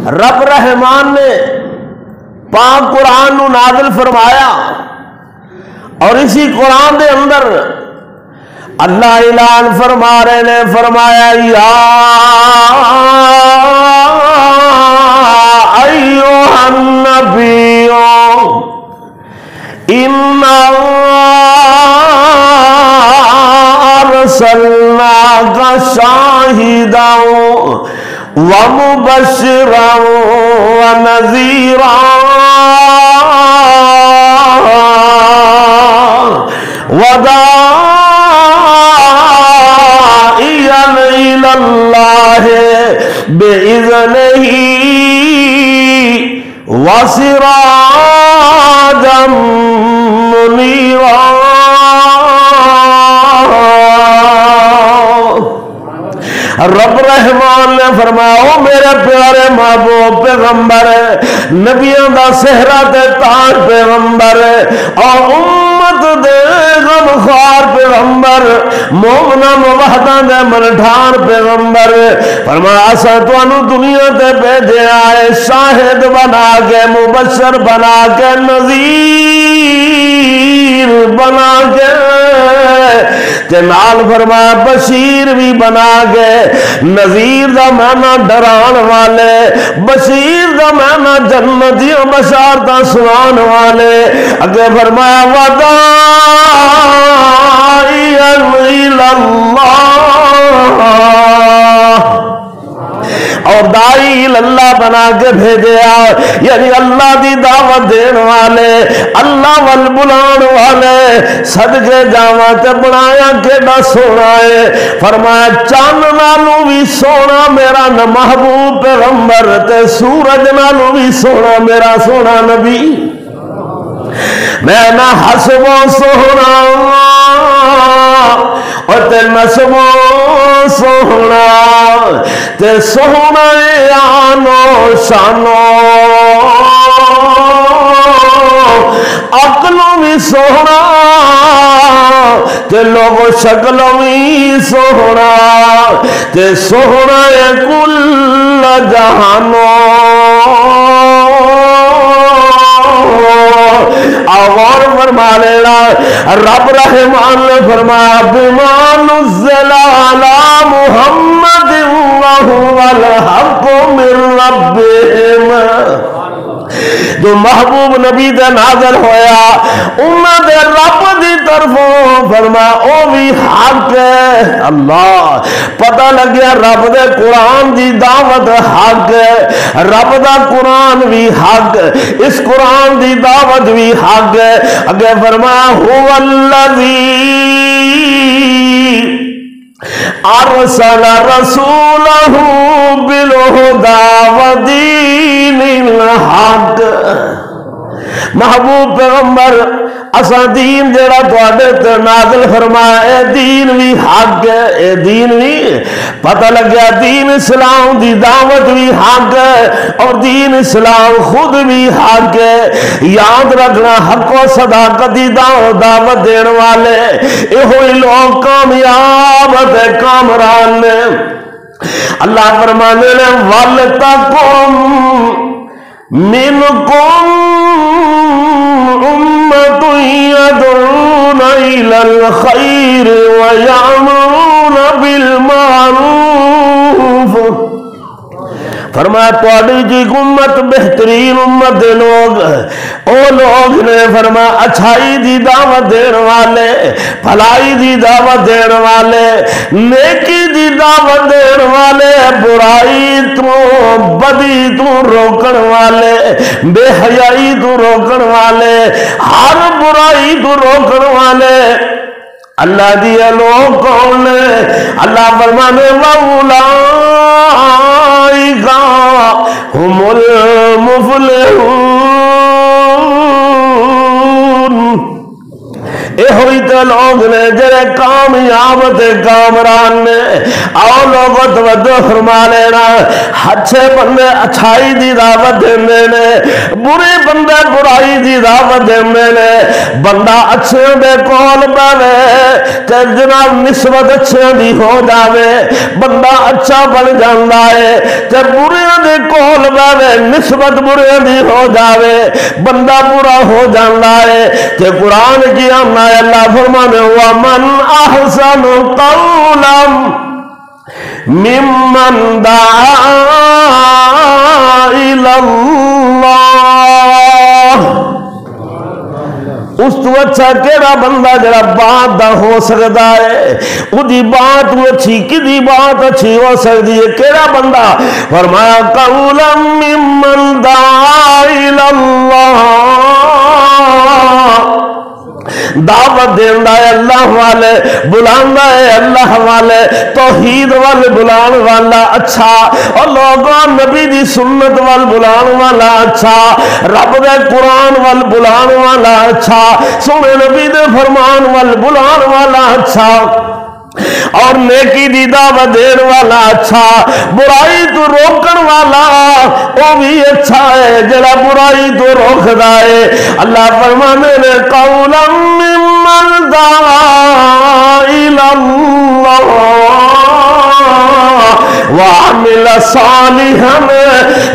رب رحمان نے پاک قرآن نو نازل فرمایا اور اسی قرآن دے اندر اللہ اعلان فرما رہے نے، فرمایا یا ایھا النبی انا ارسلناک شاہدا ومبشرا ونذیرا وداعیا الی اللہ بإذنہ وسراجا منیرا۔ رب رحمان نے فرمایا او میرے پیارے محبوب پیغمبر نبیوں دا صحرا تے تاج پیغمبر اور امت دے غمخوار پیغمبر مومنہ موحداں دے منٹھان پیغمبر فرمایا اساں تانوں دنیا تے بھیجے آئے شاہد بنا کے، مبشر بنا کے، نذیر بنا کے تے نال فرمایا بشیر بھی بنا کے۔ نذیر دا معنی ڈران والے، بشیر دا معنی جنتیوں بشارتاں سنان والے۔ اگے فرمایا وداعیا الی اللہ، اور داعی اللہ بنا کے بھیجیا، یعنی اللہ دی دعوت دین والے، اللہ ول بلان والے۔ صدقے جاواں تے بنایا کیڑا سونا ہے، فرمایا چاند نالوں بھی سونا میرا محبوب پیغمبر تے سورج نالوں بھی سونا میرا سونا نبی۔ میں نہ حسبو سونا اور تے نسبو سونا تے سونا آنو شانو عقلوں بھی سونا تے لوگو شکلوں بھی سونا تے سونا کل جہانو۔ اور فرما لینا رب رحمان نے فرمایا بما نزل علی محمد وهو الحق من ربهم، جو محبوب نبی دے نازل ہویا انہاں دے رب دی طرفوں فرمایا او بھی حق ہے۔ اللہ پتہ لگیا رب دے قرآن دی دعوت حق ہے، رب دا قرآن بھی حق، اس قرآن دی دعوت بھی حق ہے۔ اگے فرمایا هو الذی ارسل رسولہ بالہدی ودین الحق۔ محبوب پیغمبر اساں دین جڑا تواڈے تے نازل فرمایا اے دین بھی حق ہے، اے دین بھی پتہ لگیا دین اسلام دی دعوت بھی حق ہے اور دین اسلام خود بھی حق ہے۔ یاد رکھنا حق و صداقت دی دعوت دین والے ایہی لوگ کامیاب تے کامران نے۔ اللہ فرمانے نے وَلْتَکُن مِّنْکُمْ أُمَّةٌ يَدْعُونَ إِلَى الْخَيْرِ وَيَأْمُرُونَ بِالْمَعْرُوفِ۔ فرمایا تواڈی جی امت بہترین امت دے لوگ او لوگ نے فرمایا اچھائی دی دعوت دین والے، بھلائی دی دعوت دین والے، نیکی دی دعوت دین والے، برائی تو بدی تو روکن والے، بے حیائی تو روکن والے، ہر برائی تو روکن والے۔ اللہ دی لوگ کون نے؟ اللہ فرمانے وَأُولَٰئِکَ هُمُ الْمُفْلِحُونَ۔ اے ہوئی تے لوگ نے جڑے کامیاب تے کامران نے۔ آؤ لوگوں توجہ فرما لینا، اچھے بندے اچھائی دی دعوت دیندے نے، برے بندے برائی دی دعوت دیندے نے۔ بندہ اچھے دے کول پاوے تے جناب نسبت اچھے دی ہو جاوے، بندہ اچھا بن جاندا ہے تے برے دے کول بول پے نسبت برے دی ہو جاوے بندہ برا ہو جاتا ہے تے قرآن کی آنا ہے اللہ فرمانے ومن احسن قولا ممن دعا الی اللہ اس تو اچھا کیڑا بندہ جڑا بات دا ہو سکتا ہے اودی بات اچھی کدی بات اچھی ہو سکتی ہے کیڑا بندہ فرمایا قولا ممن دعا الی اللہ دعوت دیندا ہے اللہ والے بلاندا ہے اللہ والے توحید وال بلان والا اچھا اور لوگوں نبی دی سنت وال بلان والا اچھا رب دے قرآن وال بلان والا اچھا سونے نبی دے فرمان وال بلان والا اچھا اور نیکی دی دعوت دین والا اچھا برائی تو روکن والا وہ بھی اچھا ہے جڑا برائی تو روکدا ہے اللہ فرمانے نے قولا ممن دعا الی اللہ وعمل صالحا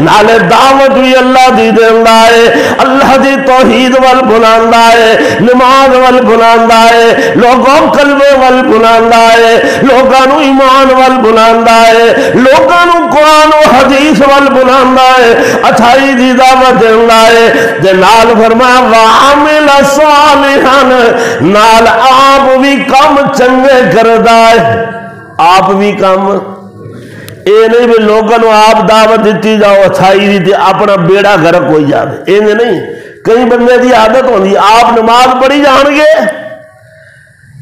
نال دعوت بھی اللہ دی دیندا ہے اللہ دی توحید وال بلاندا ہے نماز وال بلاندا ہے لوگوں کلمے وال بلاندا ہے لوگاں نو ایمان وال بلاندا ہے لوگاں نو قرآن و حدیث وال بلاندا ہے اچھائی دی دعوت دیندا ہے تے نال فرمایا وعمل صالحا نال آپ بھی کم چنگے کردا ہے آپ بھی کم اے نہیں بھی لوگوں نے آپ دعوت دیتی جاؤ اچھائی دیتی اپنا بیڑا گرک ہوئی جاوے اے نہیں کئی بندے دی عادت ہوندی آپ نماز پڑھی جان گے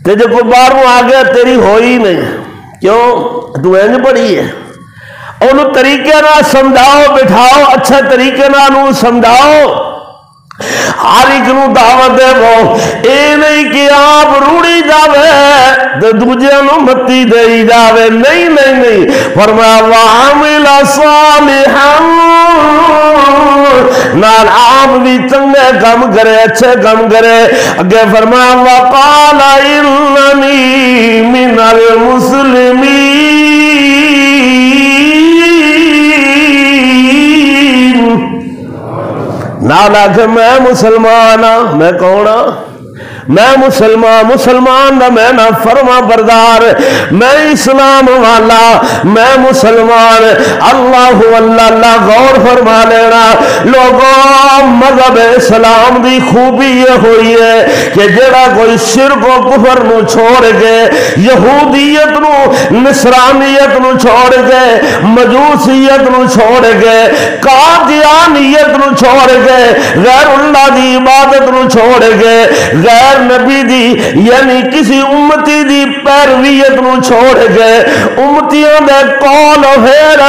تے جو کوئی باہروں آ گیا تیری ہوئی نہیں کیوں تو اینج پڑھی ہے انہوں طریقے نہ سمجھاؤ بٹھاؤ اچھے طریقے نہ انہوں سمجھاؤ ہر ایک نو دعوت دے وہ اے نہیں کہ آپ روڑی جاوے تو دوجے نو متی دے جاوے نہیں نہیں نہیں فرمایا وعمل صالحا نال آپ بھی چنگے کام کرے اچھے کام کرے اگے فرمایا وقال اننی من المسلمین نالا کہ میں مسلمان ہاں میں کون ہاں میں مسلمان دا میں نہ فرما بردار میں اسلام والا میں مسلمان اللہ اللہ غور فرما لینا لوگوں مذہب اسلام دی خوبی یہ ہوئی ہے کہ جڑا کوئی شرک و کفر نو چھوڑ کے یہودیت نو نصرانیت نو چھوڑ کے مجوسیت نو چھوڑ کے قادیانیت نو چھوڑ کے غیر اللہ دی عبادت نو چھوڑ کے غیر نبی دی یعنی کسی امتی دی پیرویت نو چھوڑ گئے امتیوں دے قول و فعل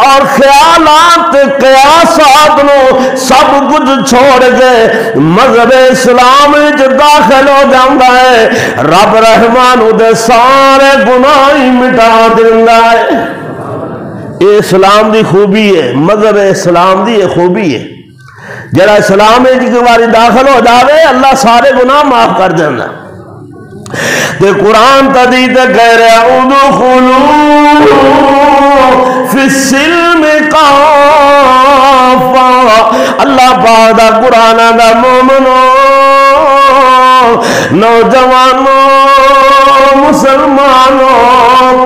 اور خیالات قیاسات نو سب کچھ چھوڑ گئے مذہب اسلام جو داخل ہو جاندہ ہے رب رحمان دے سارے گناہ مٹا دیندا ہے یہ اسلام دی خوبی ہے مذہب اسلام دی یہ خوبی ہے جڑا اسلام ہے جی باری داخل ہو جاوے اللہ سارے گناہ معاف کر دینا تے قرآن تدید کہہ رہے ادخلوا فی السلم کافہ اللہ پاک دا قرآن دا مومنوں نوجوانوں مسلمانوں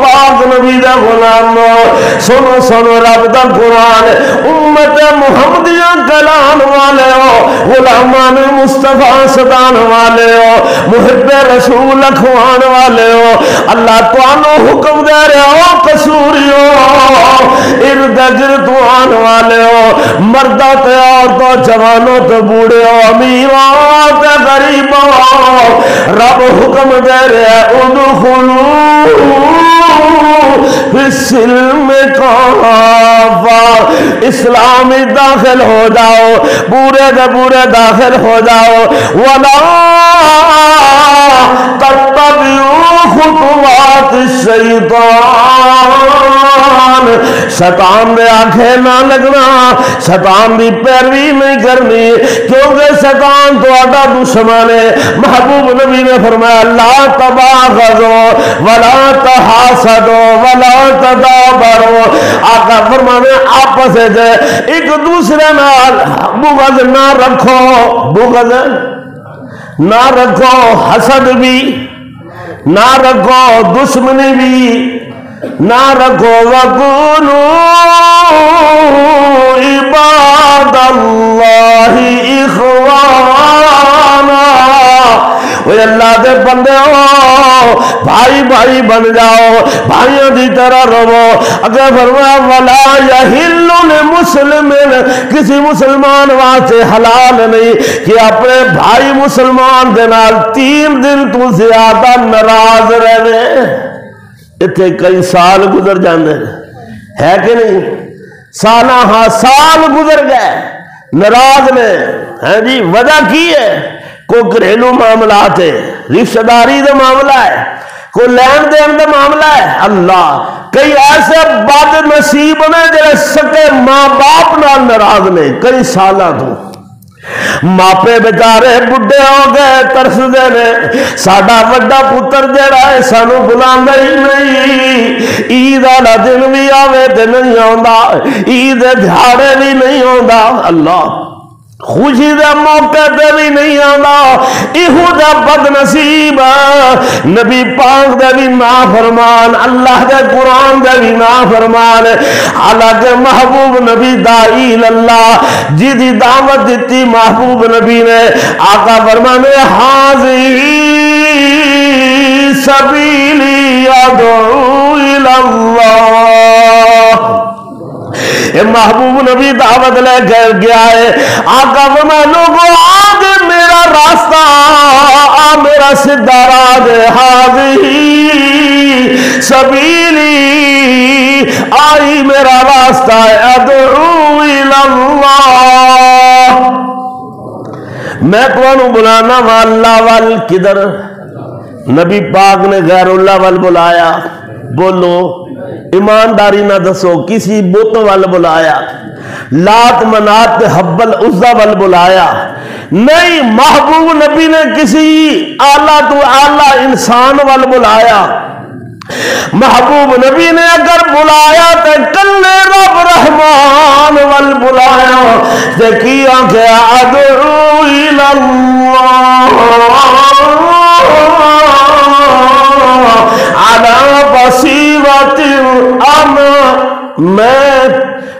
پاک نبی دا غلاموں سنو سنو رب دا قرآن امت محمدیہ کلان والے ہو غلامان مصطفیٰ ستان والے ہو محب رسول اخوان والے ہو اللہ توانو حکم دے رہے ہو قصوریوں ارد گرد آن والے ہو مردہ تے عورتوں جوانوں تے بوڑھے ہو امیروں تے غریبوں رب حکم دے رہے ہیں ادخلوا فی السلم کافہ اسلامی داخل ہو جاؤ پورے دے پورے داخل ہو جاؤ ولا تتبعوا خطوات الشیطان شیطان دے آنکھیں نہ لگنا شیطان دی پیروی نہیں کرنی کیونکہ شیطان تو آدھا دشمن ہے محبوب نبی نے فرمایا لا تباغضوا ولا تحاسدوا ولا تدابروا آقا فرمانے آپس دے ایک دوسرے نال بغض نہ رکھو، بغض نہ رکھو، حسد بھی نہ رکھو، دشمنی بھی نہ رکھو، وَقُولُوا عِبَادَ اللَّهِ إِخْوَانًا، وہ اللہ دے بندے ہو، بھائی بھائی بن جاؤ، بھائیوں دی طرح رہو۔ اگر فرمایا وَلَا يَحِلُّ لِمُسْلِمٍ، کسی مسلمان واسطے حلال نہیں کہ اپنے بھائی مسلمان دے نال 3 دن تو زیادہ ناراض رہے۔ اتنے کئی سال گزر جاندے ہے کہ نہیں، سالہ ہاں سال گزر گئے ناراض نے، ہیں جی وجہ کی ہے؟ کوئی گھریلو معاملات ہے، رشتہ داری دا معاملہ ہے، کوئی لین دین دا معاملہ ہے، اللہ کئی ایسے بد نصیب نے جڑے سکے ماں باپ نال ناراض نے کئی سالاں تو، ماپے بیچارے بڈھے ہو گئے ترس دے نے، ساڈا وڈا پتر جڑا ہے سانو بلاندا ہی نہیں، عید والا دن بھی آوے تے نہیں آوندا، عید دے دہاڑے بھی نہیں آوندا، اللہ خوشی دے موقع تے بھی نہیں آندا، ایہو جا بد نصیب نبی پاک دے بھی نافرمان، اللہ دے قرآن دے بھی نافرمان، حالانکہ محبوب نبی داعی اللہ جی دی دعوت دیتی محبوب نبی نے، آقا فرمانے حاضی سبیلی ادعو الاللہ، محبوب نبی دعوت لے کر گیا ہے، آقا فرمایا لوگوں آج میرا راستہ میرا سدھا راہ حاضی سبیلی، آئی میرا راستہ ادعو الاللہ، میں تمہیں بلانا وا اللہ وال، کدھر؟ نبی پاک نے غیر اللہ وال بلایا، بولو ایمانداری نہ دسو، کسی بت وال بلایا، لات منات حبل عزا وال بلایا نہیں، محبوب نبی نے کسی اعلیٰ تو اعلیٰ انسان وال بلایا، محبوب نبی نے اگر بلایا تو کلے رب رحمان وال بلایا، دیکھیا کہ ادعو الاللہ علی بصیرت، میں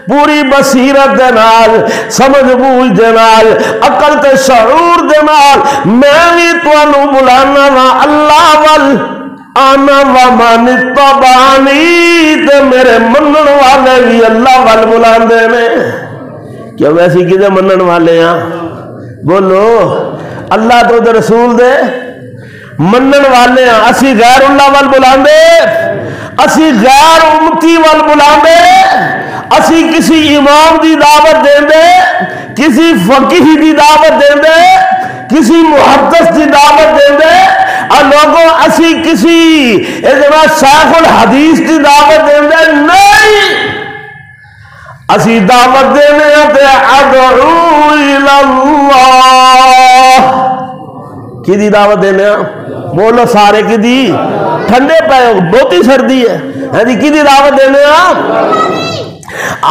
پوری بصیرت دے نال، سمجھ بوجھ دے نال، عقل تے شعور دے نال میں بھی تانوں بلانا وا اللہ وال، آنا ومن اتبعنی، تے میرے منن والے بھی اللہ وال بلاندے نے، کیوں ویسی کدے منن والے ہاں؟ بولو اللہ تو دے رسول دے منن والے ہاں، اسی غیر اللہ وال بلاندے، اسی غیر امتی وال بلاندے، اسی کسی امام دی دعوت دیندے، کسی فقیہ دی دعوت دیندے، کسی محدث دی دعوت دیندے، اور لوگوں اسی کسی شیخ الحدیث دی دعوت دیندے نہیں، اسی دعوت دینے تے ادعو الاللہ، کی دی دعوت دینے؟ بولو سارے کی دی، ٹھنڈے پہ بہت ہی سردی ہے، کی دی دعوت دینے؟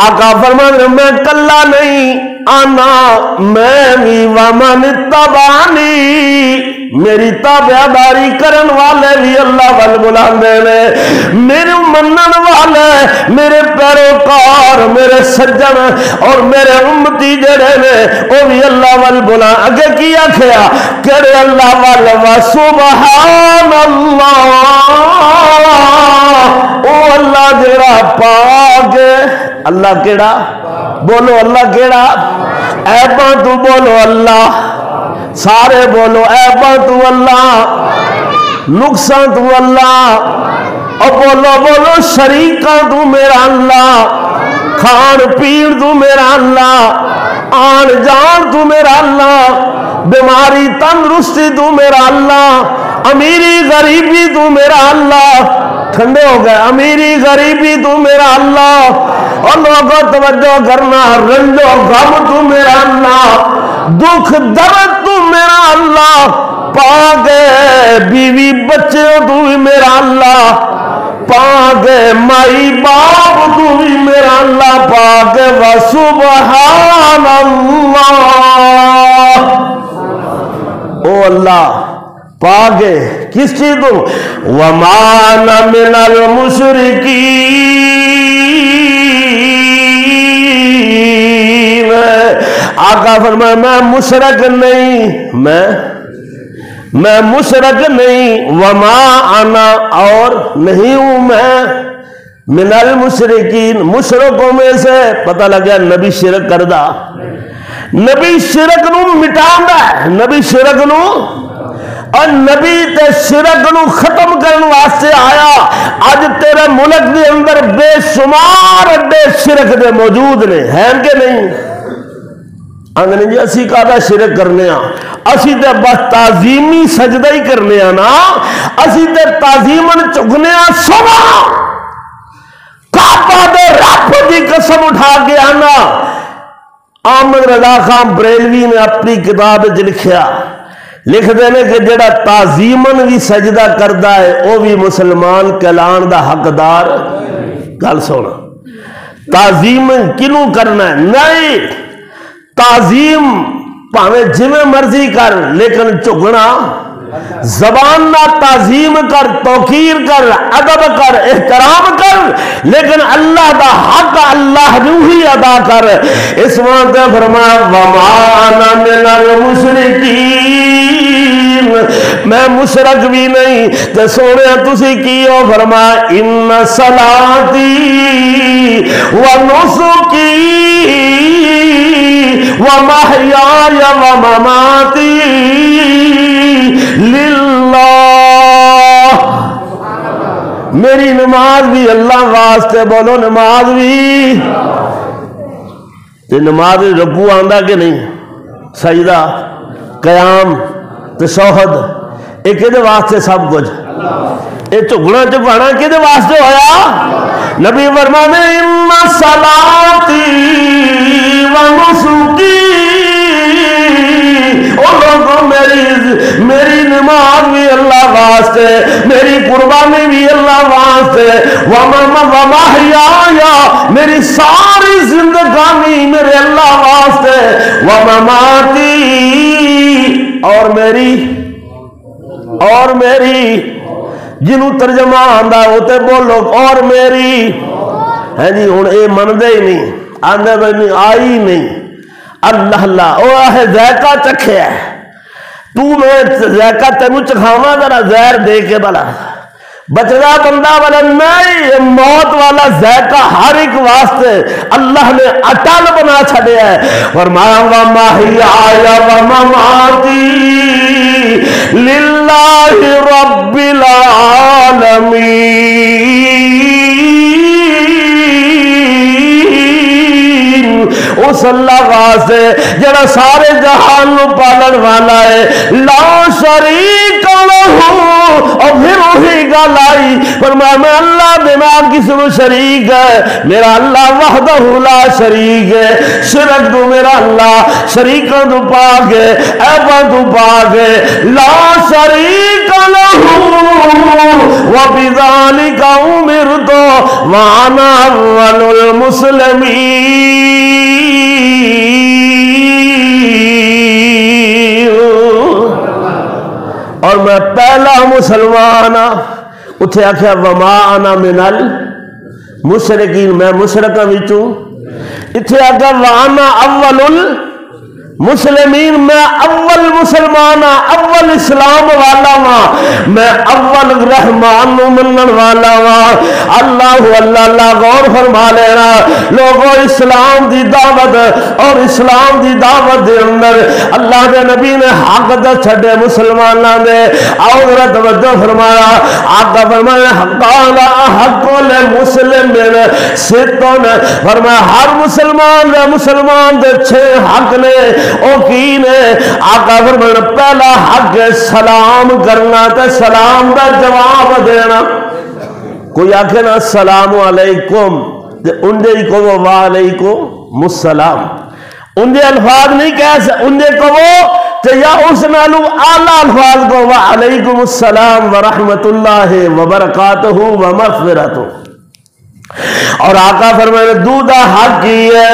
آقا فرمانے میں کلا نہیں، آنا میں بھی ومن اتبعنی، میری تابعداری کرن والے بھی اللہ وال بلاندے نے، میرے منن والے، میرے پیروکار، میرے سجن اور میرے امتی جڑے نے وہ بھی اللہ وال بلا، اگے کی آکھیا کہڑے اللہ وال، وسبحان اللہ، او اللہ جڑا پاک، اللہ کیڑا؟ بولو اللہ کیڑا؟ ایباں تو بولو اللہ، سارے بولو ایباں تو اللہ، نقصان تو اللہ، اور بولو بولو شریکاں تو میرا اللہ، کھان پین تو میرا اللہ، آن جان تو میرا اللہ، بیماری تندرستی تو میرا اللہ، امیری غریبی تو میرا اللہ، ٹھنڈے ہو گئے، امیری غریبی تو میرا اللہ، اور لوگوں توجہ کرنا، رنج و غم تو میرا اللہ، دکھ درد تو میرا اللہ، پاک بیوی بچے تو بھی میرا اللہ، پاک مائی باپ تو بھی میرا اللہ پاک و سبحان اللہ او اللہ پاک ہے کس چیز تو وما انا من المشرکین آقا فرمایا میں مشرک نہیں میں مشرک نہیں وما انا اور نہیں ہوں میں من المشرکین مشرکوں میں سے پتہ لگا نبی شرک کردہ نبی شرک نو مٹاندا ہے نبی شرک نو اور نبی تے شرک نو ختم کرنے واسطے آیا آج تیرے ملک دے اندر بے شمار اڈے شرک دے موجود نے ہیں کہ نہیں آنگنے جی اسی کہا شرک کرنے اسی تے بس تعظیمی سجدہ ہی کرنے نا اسی تے تعظیمن چکنے صبح کعبہ دے رب دی قسم اٹھا کے آنا احمد رضا خان بریلوی نے اپنی کتاب لکھ دینے کہ جڑا تعظیمن بھی سجدہ کردہ ہے وہ بھی مسلمان کلان دا حقدار گل سونا تعظیمن کنوں کرنا ہے نہیں تعظیم پاوے جویں مرضی کر لیکن چگنا زبان نہ تعظیم کر توقیر کر ادب کر احترام کر لیکن اللہ دا حق اللہ جو ہی ادا کر اس وقت فرمایا وما انا من المشرکین میں مشرک بھی نہیں تے سونے تسی کیو فرمایا ان صلاتی و نسکی ومحیای ومماتی للہ میری نماز بھی اللہ واسطے بولو نماز بھی نماز رکوع آندا کہ نہیں سجدہ قیام تشہد ایک دے واسطے سب کچھ اے چگنا چگانا کہ دے واسطے ہویا نبی فرمانے ان صلاتی و نسکی میری نماز بھی اللہ واسطے میری قربانی بھی اللہ واسطے ومحیایا میری ساری زندگانی میرے اللہ واسطے ومماتی اور میری جنہوں ترجمہ آندہ ہوتے بولو اور میری ہے جی ہوں اے مندے ہی نہیں آندے بھائی آئی نہیں اللہ اللہ او ہے ذائقہ چکھے ہے تو میں ذائقہ تینوں چکھاواں ذرا زہر دے کے بلا بچنا بندہ والا نہیں موت والا ذائقہ ہر ایک واسطے اللہ نے اٹل بنا چھڑے ہے فرمایا ومحیایا ومماتی للہ رب العالمین اس اللہ واسطے جڑا سارے جہان نو پالن والا ہے لا شریک لہو اور پھر وہی گل آئی فرمایا میں اللہ بنا کسی کو شریک ہے میرا اللہ وحدہ لا شریک ہے شرک تو میرا اللہ شریکوں تو پاک ہے عیبوں تو پاک ہے لا شریک لہو وبذالک امرت وانا اول المسلمین اور میں پہلا مسلمان اتھے آکھیا وما انا من المشرکین میں مشرکہ وچوں اتھے آکھیا وانا اول المسلمین میں اول مسلمان اول اسلام والا ہاں میں اول رحمان نو منن والا ہاں اللہ اللہ غور فرما لینا لوگوں اسلام دی دعوت اور اسلام دی دعوت دے اندر اللہ دے نبی نے حق دے چھڑے مسلماناں دے آؤ ذرا توجہ فرمایا آقا فرمایا قال حق للمسلمین ستون فرمایا ہر مسلمان دے 6 حق نے او کی نے آقا فرمایا پہلا حق سلام کرنا تے سلام دا جواب دینا کوئی آکھے نا السلام علیکم اندے ہی کو وعلیکم السلام اندے الفاظ نہیں کہہ سکتے اندے کو تو یا اس نالو اعلیٰ الفاظ کو وعلیکم السلام ورحمۃ اللہ وبرکاتہ ومغفرتہ. اور آقا فرمائے دودا حق کی ہے.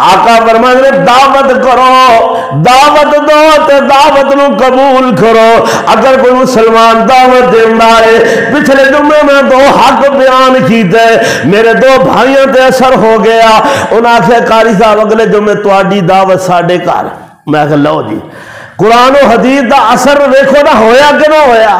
آقا فرمائے دعوت کرو، دعوت دو تے دعوت نو قبول کرو. اگر کوئی مسلمان دعوت دینا ہے، پچھلے جمعے میں 2 حق بیان کیتے، میرے 2 بھائیوں تے اثر ہو گیا. انہاں آخیا قاری صاحب اگلے جمعے تواڈی دعوت ساڈے گھر. میں کہ لو جی قرآن و حدیث دا اثر دیکھو نہ ہویا کہ نہ ہویا.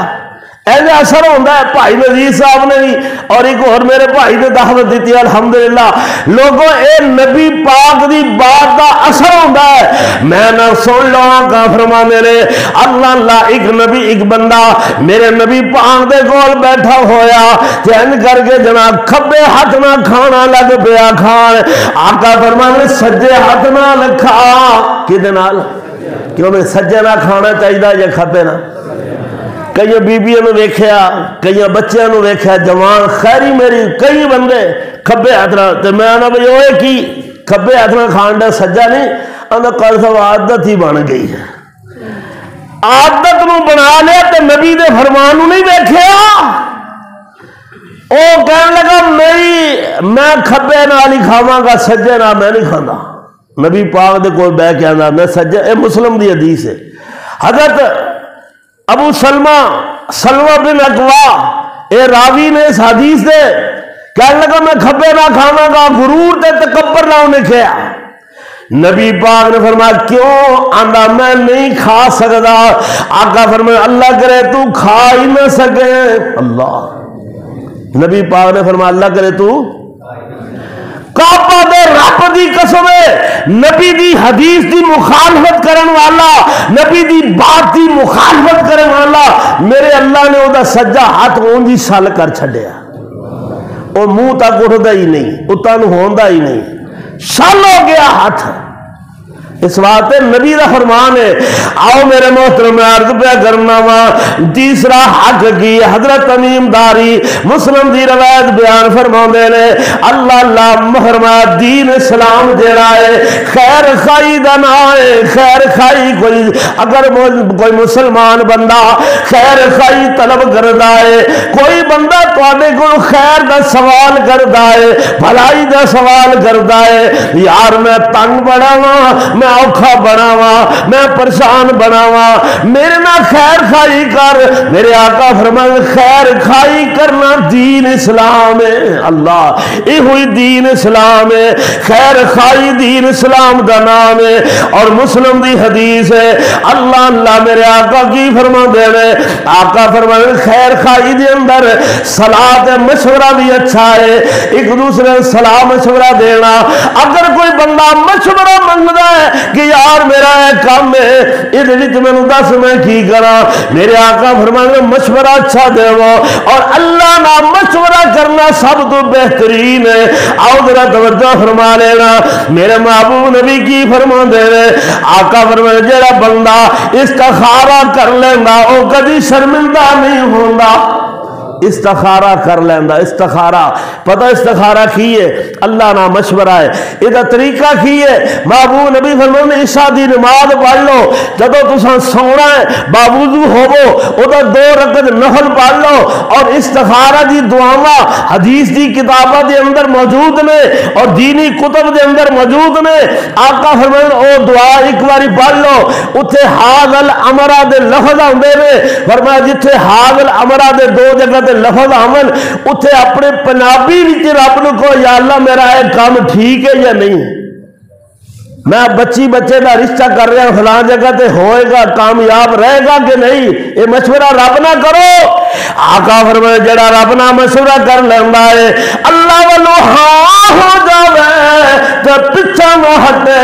ایسے اثر ہوتا ہے. بھائی نذیر صاحب نے بھی اور ایک اور میرے بھائی نے دعوت دیتی ہے الحمدللہ. لوگوں اے نبی پاک دی بات دا اثر ہوتا ہے. میں نہ سن لو کا فرمانے نے اللہ اللہ ایک نبی ایک بندہ میرے نبی پاک دے کول بیٹھا ہویا چین کر کے جناب کھبے ہاتھ نہ کھانا لگ پیا کھان. آقا فرمانے سجے ہاتھ نہ لکھا کدے نال کیوں میں سجے نہ کھانا چاہیے یا کھبے نہ. کئی بیبیاں نو ویکھیا کئی بچیاں نو ویکھیا جوان خیری میری کئی بندے کھبے ہاتھ نہ تے میں نہ بھئی اوے کی کھبے ہاتھ نہ کھان دا سجا نہیں اندا کل سو عادت ہی بن گئی ہے. عادت نو بنا لیا تے نبی دے فرمان نو نہیں ویکھیا. او کہن لگا میں کھبے نال ہی کھاواں گا سجے نال میں نہیں کھاندا. نبی پاک دے کول بیٹھ کے آندا میں سجے. اے مسلم دی حدیث ہے. حضرت ابو سلمہ بن اکوا اے راوی نے اس حدیث دے کہنے لگا میں کھبے نہ کھاواں گا غرور تے تکبر نہ انہیں کیا. نبی پاک نے فرمایا کیوں؟ آندا میں نہیں کھا سکتا. آقا فرمایا اللہ کرے تو کھا ہی نہ سکے. اللہ نبی پاک نے فرمایا اللہ کرے تو کعبہ دے رب دی قسم ہے نبی دی حدیث دی مخالفت کرن والا نبی دی بات دی مخالفت کرن والا میرے اللہ نے او دا سجا ہاتھ اونجی سل کر چھڈیا. او منہ تک اٹھدا ہی نہیں اتاں نو ہوندا ہی نہیں سل ہو گیا ہاتھ. اس واسطے نبی دا فرمان ہے. آؤ میرے محترم میں عرض پہ کرنا وا تیسرا حق کی حضرت تمیم داری مسلم دی روایت بیان فرماندے نے اللہ اللہ فرمایا دین اسلام جڑا ہے خیر خائی دا نام ہے. خیر خائی کوئی اگر کوئی مسلمان بندہ خیر خائی طلب کردا ہے کوئی بندہ تواڈے کول خیر دا سوال کردا ہے بھلائی دا سوال کردا ہے یار میں تنگ بڑا وا میں اوکھا بناوا میں پریشان بناوا میرے نہ خیر خائی کر. میرے آقا فرمائے خیر خائی کرنا دین اسلام ہے. اللہ یہ ہوئی دین اسلام ہے. خیر خائی دین اسلام دا نام ہے. اور مسلم دی حدیث ہے اللہ اللہ میرے آقا کی فرما دے رہے آقا فرمائے خیر خائی دے اندر صلاح مشورہ بھی اچھا ہے. ایک دوسرے صلاح مشورہ دینا. اگر کوئی بندہ مشورہ منگتا ہے کہ یار میرا ایک کام ہے یہ مینوں دس میں کی کرا میرے آقا فرمانے مشورہ اچھا دے وہ اور اللہ نہ مشورہ کرنا سب تو بہترین ہے. آؤ ذرا توجہ فرما لینا میرے محبوب نبی کی فرما دے رہے آقا فرمانے جڑا بندہ استخارہ کر لینا وہ کبھی شرمندہ نہیں ہوتا. استخارہ کر لینا. استخارہ پتہ استخارہ کی ہے اللہ نہ مشورہ ہے. یہ طریقہ کی ہے محبوب نبی فرمانے عشاء دی نماز پڑھ لو جدو تساں سونا ہے باوضو ہوو او دا 2 رکعت نفل پڑھ لو. اور استخارہ دی دعاواں حدیث دی کتاباں دے اندر موجود نے اور دینی کتب دے اندر موجود نے. آقا فرمانے او دعا ایک باری پڑھ لو اوتھے حاضل امرا دے لفظ ہوندے نے. فرمایا جتھے حاضل امرا دے 2 جگہ لفظ عمل اتھے اپنے پنجابی وچ رب نو کو یا اللہ میرا یہ کام ٹھیک ہے یا نہیں میں بچے دا رشتہ کر رہا فلاں جگہ تے ہوئے گا کامیاب رہے گا کہ نہیں یہ مشورہ رب نہ کرو. آقا فرمائے جڑا رب نہ مشورہ کر لیندا ہے اللہ والو ہاں ہو جاوے تے پیچھے نہ ہٹے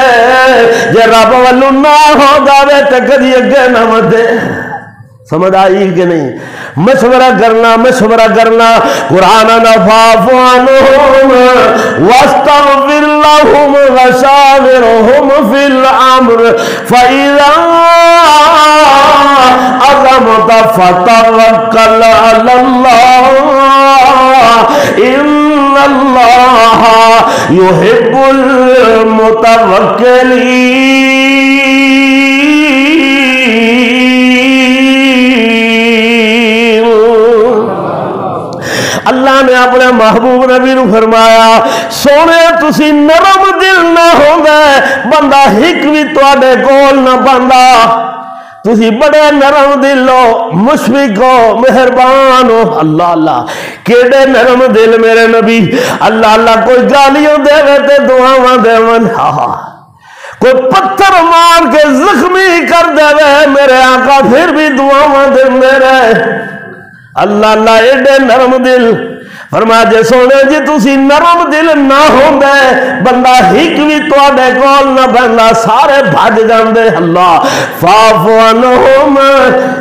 جے رب والو نہ ہو جاوے تے کدی اگے نہ ودے. سمجھ آئی کہ نہیں؟ مشورہ کرنا قرآن نفاف عنہم واستغفر لهم وشاورهم في الامر فاذا عزمت فتوکل علی اللہ ان اللہ یحب المتوکلین. اللہ نے اپنے محبوب نبی نو فرمایا سونے تسی نرم دل نہ ہوندے بندہ ہک بھی تواڈے کول نہ بندا، تسی بڑے نرم دل ہو، مشفق ہو، مہربان ہو۔ اللہ اللہ کیڑے نرم دل میرے نبی، اللہ اللہ کوئی گالیاں دے تے دعاواں دیون، کوئی پتھر مار کے زخمی کر دے میرے آقا پھر بھی دعاواں دے میرے اللہ اللہ ایڈے نرم دل۔ فرمایا جے سونے جی تسی نرم دل نہ ہوندے بندہ ہک بھی تواڈے کول نہ بندا، سارے بھج جاندے۔ اللہ فاعف عنہم،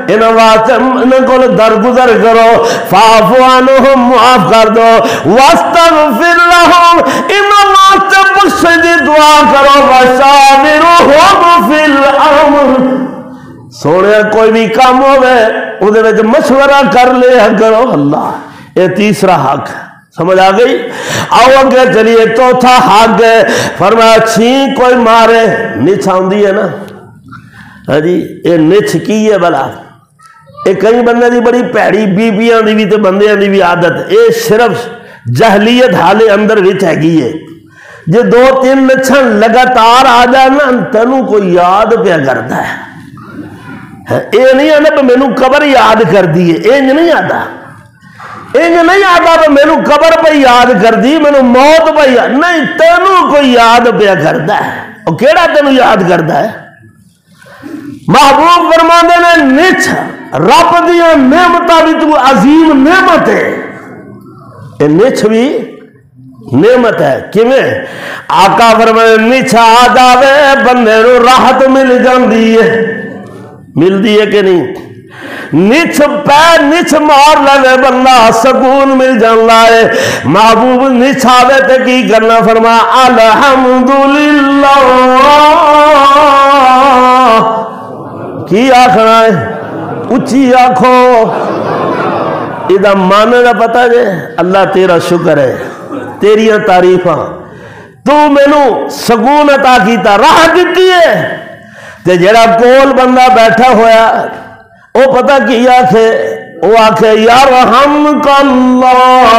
انہاں واسطے انہاں کول درگزر کرو، فاعف عنہم معاف کر دو، واستغفر لہم انہاں واسطے بخشش دی دعا کرو، وشاورہم فی الامر، سونے کوئی بھی کام ہوئے اودے وچ مشورہ کر لیا کرو۔ اللہ یہ تیسرا حق سمجھ آ گئی۔ آؤ اگے چلیے چوتھا حق ہے، فرمایا چھین کوئی مارے، نچھ آندی ہے نا جی، یہ نچھ کی ہے بلا، یہ کئی بندے دی بڑی پیڑی بیبیاں دی بھی تے بندیاں دی بھی عادت، یہ صرف جہلیت حالے اندر وچ ہے گی ہے۔ جے دو تین نچھن لگاتار آ جانا تینوں کوئی یاد پیا کرتا ہے، یہ نہیں آنا پہ مینوں قبر یاد کر دیے، انج نہیں آتا، انج نہیں آتا پہ مینوں قبر پہ یاد کر دی، مینوں موت پہ یاد نہیں، تینوں کوئی یاد پیا کرتا ہے۔ اور کیڑا تینوں یاد کرتا ہے؟ محبوب فرماندے نے نچھ رب دیاں نعمتاں بھی تو عظیم نعمت ہے، یہ نچھ بھی نعمت ہے۔ کیویں؟ آقا فرماندے نچھ آ جاوے بندے نوں راحت مل جاندی ہے، ملدی ہے کہ نہیں؟ نچھ پہ نچھ مار لے بندہ سکون مل جانا ہے۔ محبوب نچھ آوے تے کی کرنا؟ فرمایا الحمدللہ، کی آخنا ہے؟ اچھی آنکھو، ادھا مانے دا پتہ جے اللہ تیرا شکر ہے، تیریاں تعریفاں، تو مینوں سکون عطا کیتا، راحت دیتی ہے۔ تے جڑا کول بندہ بیٹھا ہویا وہ پتہ کی آکھے؟ وہ آکھے یرحمک اللہ،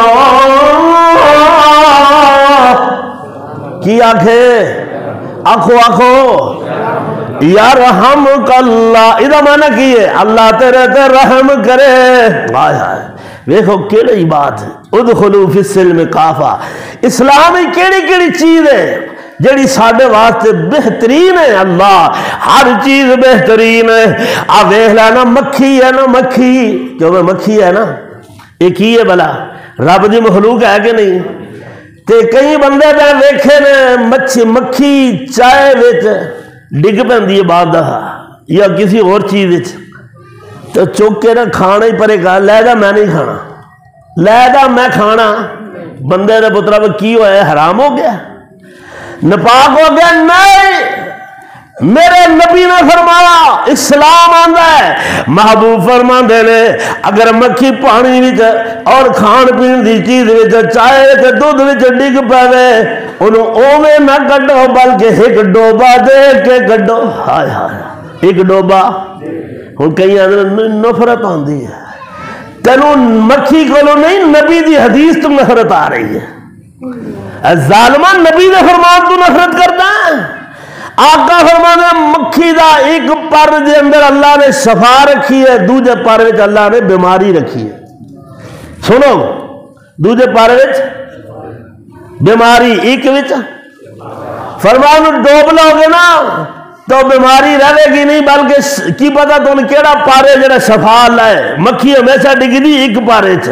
کی آکھے؟ آنکھو آنکھو یرحمک اللہ، ادھا معنی کی ہے؟ اللہ تیرے تے رحم کرے۔ آئے آئے ویکھو کیڑی بات ہے، ادخلوا فی السلم کافہ، اسلامی کیڑی کیڑی چیز ہے جڑی ساڈے واسطے بہترین ہے۔ اللہ ہر چیز بہترین ہے۔ آپ دیکھ لینا مکھی ہے نا، مکھی جو میں مکھی ہے نا، یہ کی ہے بلا؟ رب دی مخلوق ہے کہ نہیں؟ تے کئی بندے میں ویکھے نے مکھی چائے وچ ڈگ پیندی ہے بعد دفعہ یا کسی اور چیز وچ، تو چک کے نہ کھانا ہی پرے گا، لے جا میں نہیں کھانا، لے جا میں کھانا، بندے نے پترا وہ کی ہوا ہے؟ حرام ہو گیا، نپاک ہو گیا؟ نہیں، میرے نبی نے فرمایا اسلام آندا ہے، محبوب فرماندے نے اگر مکھی پانی وچ اور کھان پین دی چیز وچ چائے تے دودھ وچ ڈگ پے انہوں اوویں نہ کڈو بلکہ ایک ڈوبا دے کے کڈو۔ ہائے ہائے ایک ڈوبا، ہن کئی نفرت آندی ہے، تینوں مکھی کولوں نہیں نبی دی حدیث تو نفرت آ رہی ہے، ظالمان نبی دے فرمان تو نفرت کرتا ہے۔ آقا فرمانے مکھی دا ایک پر دے اندر اللہ نے شفا رکھی ہے، دوجے پر وچ اللہ نے بیماری رکھی ہے۔ سنو، دوجے پر وچ بیماری، ایک وچ فرمانو ڈوب لو گے نا تو بیماری رہے گی نہیں، بلکہ کی پتا تم کیڑا پارے جڑا شفا لائے۔ مکھی ہمیشہ ڈگدی ایک پارے چ،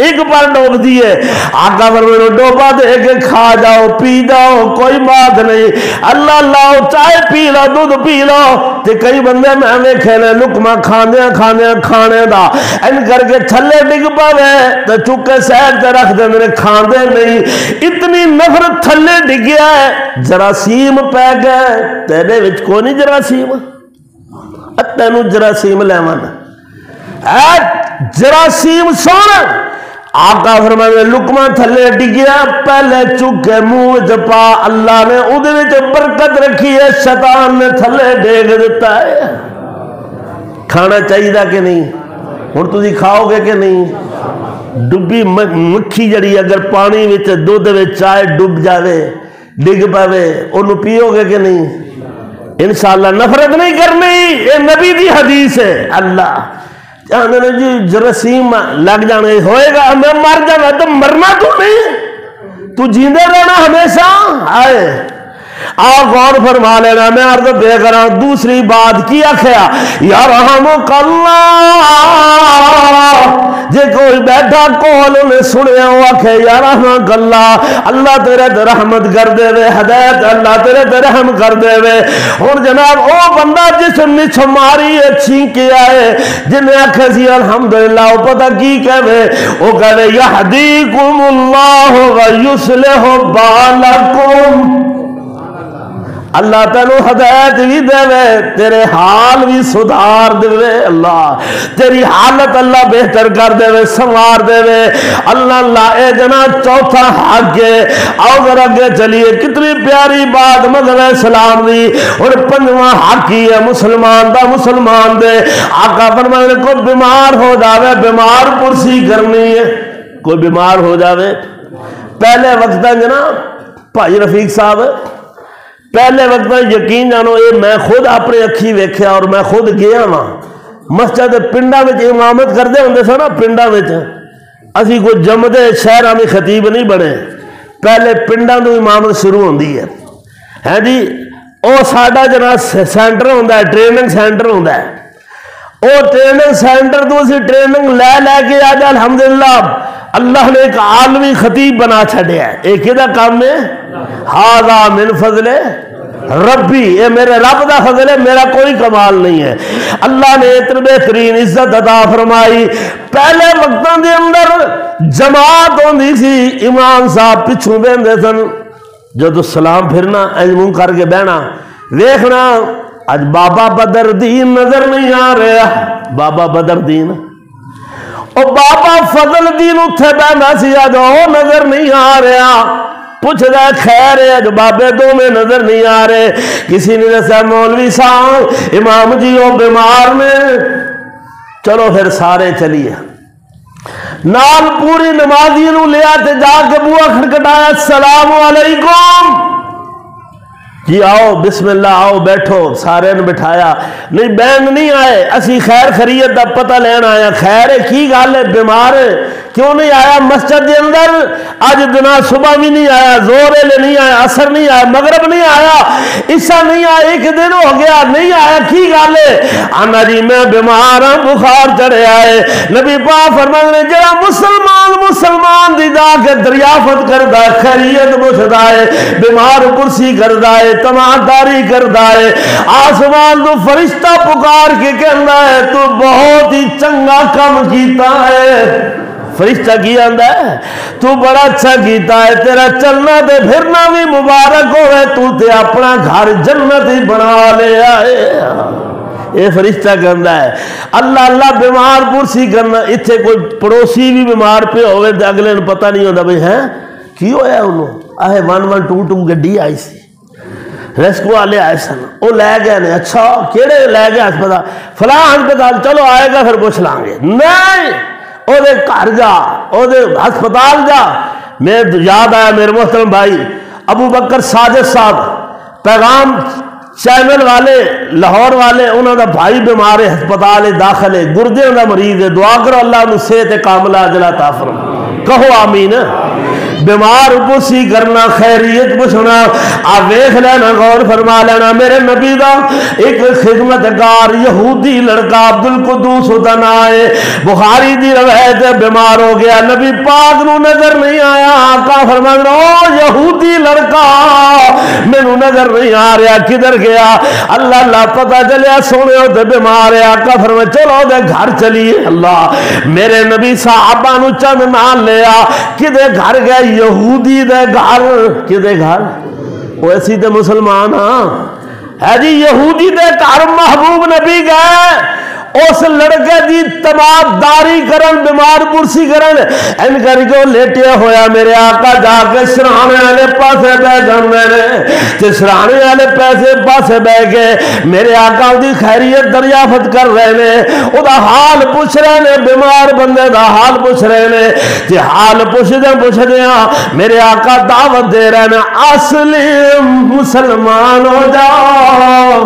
ایک پر ڈوب دیے۔ آقا فرمایا ڈوبا دے کے کھا جاؤ پی جاؤ کوئی بات نہیں، اللہ لاؤ چائے پی لو دودھ پی لو۔ تے کئی بندے میں ویکھے نے لقمہ کھاندیاں کھاندیاں کھانے دا ان کر کے تھلے ڈگ پاوے تے چک کے سائڈ تے رکھ دے نے، کھاندے نہیں۔ اتنی نفرت تھلے ڈگیا ہے، جراثیم پی گئے، تیرے وچ کوئی نہیں جراثیم، تینوں جراثیم لیواں اے جراثیم سن۔ آقا فرمانے لقمہ تھلے ڈگیا، پہلے چکے منہ پا، اللہ نے اودے وچ برکت رکھی ہے، شیطان نے تھلے ڈیگ دیتا ہے۔ کھانا چاہیے کہ نہیں؟ ہن تسی کھاؤ گے کہ نہیں؟ ڈبی مکھی جڑی اگر پانی وچ دودھ وچ چائے ڈب جاوے ڈگ پاوے انہوں پیو گے کہ نہیں؟ انشاءاللہ نفرت نہیں کرنی، یہ نبی دی حدیث ہے۔ اللہ چاہنے جی جرسیم لگ جانے ہوئے گا میں مر جانا، تو مرنا تو نہیں، تو جیندے رہنا ہمیشہ۔ آئے آپ غور فرما لینا، میں عرض بے کرا دوسری بات کی آخیا یرحمک اللہ، جے کوئی بیٹھا کول نے سنیا وہ آخے یرحمک اللہ، اللہ تیرے تے رحمت کر دے وے، ہدایت اللہ تیرے تے رحم کر دے وے۔ اور جناب او بندہ جس نے چھماری چھینکی آئے جن نے آخے سی الحمدللہ، وہ پتہ کی کہے، وہ کہے یہدیکم اللہ ویصلح بالکم، اللہ تینوں ہدایت بھی دے وے، تیرے حال بھی سدھار دے وے، اللہ تیری حالت اللہ بہتر کر دے وے، سنوار دے وے اللہ۔ اللہ اے جناب چوتھا حق ہے۔ آؤ ذرا آگے چلیے، کتنی پیاری بات مذہب اسلام دی۔ اور پنجواں حق ہی ہے مسلمان دا، مسلمان دے آقا فرمائے کوئی بیمار ہو جاوے بیمار پرسی کرنی ہے، کوئی بیمار ہو جاوے پہلے وقت جناب بھائی رفیق صاحب پہلے وقت یقین جانو یہ میں خود اپنے اکھی ویکھیا اور میں خود گیا ہاں مسجد پنڈا وچ امامت کرتے ہوندے سن نا، پنڈا وچ اسی کوئی جمدے شہراں میں خطیب نہیں بنے، پہلے پنڈا تو امامت شروع ہوندی ہے جی۔ او ساڈا جناب سینٹر ہوندا ہے، ٹریننگ سینٹر ہوندا ہے، او ٹریننگ سینٹر تو اسی ٹریننگ لے کے آج الحمدللہ اللہ نے ایک عالمی خطیب بنا چھڑیا ہے۔ ایک کدا کام ہے ھذا من فضل ربی، یہ میرے رب دا فضل ہے، میرا کوئی کمال نہیں ہے۔ اللہ نے اتنی بہترین عزت عطا فرمائی۔ پہلے وقتوں دے اندر جماعت ہوندی سی، امام صاحب پچھوں بیندے سن، جدو سلام پھرنا اج منہ کر کے بہنا ویکھنا، اج بابا بدر دین نظر نہیں آ رہا، بابا بدر دین اور بابا فضل دین اتھے بہنا سی، اج وہ نظر نہیں آ رہا۔ پوچھ رہا خیر ہے جو بابے دو میں نظر نہیں آ رہے، کسی نے دسا مولوی صاحب امام جی وہ بیمار نے، چلو پھر سارے چلیے نال پوری نمازی نو لیا تے جا کے بوا کھٹکھٹایا السلام علیکم جی آؤ بسم اللہ آؤ بیٹھو، سارے نے بٹھایا، نہیں بہن نہیں آئے، اسی خیر خیریت دا پتہ لینا آیا، خیر ہے کی گل ہے بیمار ہے کیوں نہیں آیا مسجد کے اندر؟ آج دن صبح بھی نہیں آیا، زور لے نہیں آیا، عصر نہیں آیا، مغرب نہیں آیا، عشاء نہیں آیا، ایک دن ہو گیا نہیں آیا، کی گل ہے؟ آنا جی میں بیمار ہوں، بخار چڑھے آئے۔ نبی پاک فرماتے ہیں جڑا مسلمان دی جا کے دریافت کردا ہے، خیریت پوچھدا ہے، بیمار کرسی کردا ہے، تماداری کردا ہے، آسمان تو فرشتہ پکار کے کہندا ہے تو بہت ہی چنگا کام کیتا ہے۔ فرشتہ کی آندا ہے تو بڑا اچھا کیتا ہے، تیرا چلنا تے پھرنا بھی مبارک ہوئے، تو تے اپنا گھر جنت ہی بنا لے آئے۔ یہ فرشتہ کہندا ہے اللہ اللہ بیمار پرسی کرنا، اتھے کوئی پڑوسی بھی بیمار پہ ہوئے تے اگلے نے پتہ نہیں ہوتا بھئی ہیں کی ہویا انہوں، آئے 112 گڈی آئی سی، ریسکو والے آئے سن، وہ لے گئے نے، اچھا کیڑے لے گئے ہسپتال؟ فلاں ہسپتال، چلو آئے گا پھر پوچھ لیں گے، نہیں او دے گھر جا، او دے ہسپتال جا۔ میں یاد آیا میرے محترم بھائی ابو بکر ساجد صاحب پیغام چینل والے لاہور والے، انہوں دا بھائی بیمار ہے، ہسپتال داخل ہے، گردے دا مریض ہے، دعا کرو اللہ انہوں صحت کاملہ عاجلہ عطا فرمائے، کہو آمین۔ بیمار پرسی کرنا، خیریت پوچھنا، آپ ویکھ لینا غور فرما لینا، میرے نبی دا ایک خدمتگار یہودی لڑکا عبد القدوس ہوتا نہ آئے، بخاری دی روایت ہے، بیمار ہو گیا، نبی پاک نو نظر نہیں آیا، آقا فرما رہا او یہودی لڑکا مینو نظر نہیں آ رہا کدھر گیا؟ اللہ اللہ پتہ چلیا سونے ہوتے بیمار ہے، آقا فرما چلو دے گھر چلیے۔ اللہ میرے نبی صحابہ نو چند نال لیا، کدے گھر گئے؟ یہودی دے گھر، کدے گھر؟ وہ ایسی تے مسلمان ہاں ہے جی، یہودی دے گھر محبوب نبی گئے، اس لڑکے دی تماداری کرن بیمار پرسی کرن ان کر کے لیٹیا ہویا میرے آقا جا کے سرانے والے پاسے بہ جاندے نے تے سرانے والے پاسے بہ کے میرے آقا دی خیریت دریافت کر رہے نے او دا حال پوچھ رہے نے بیمار بندے دا حال پوچھ رہے نے تے حال پوچھدیاں میرے آقا دعوت دے رہے نے اسلم مسلمان ہو جاؤ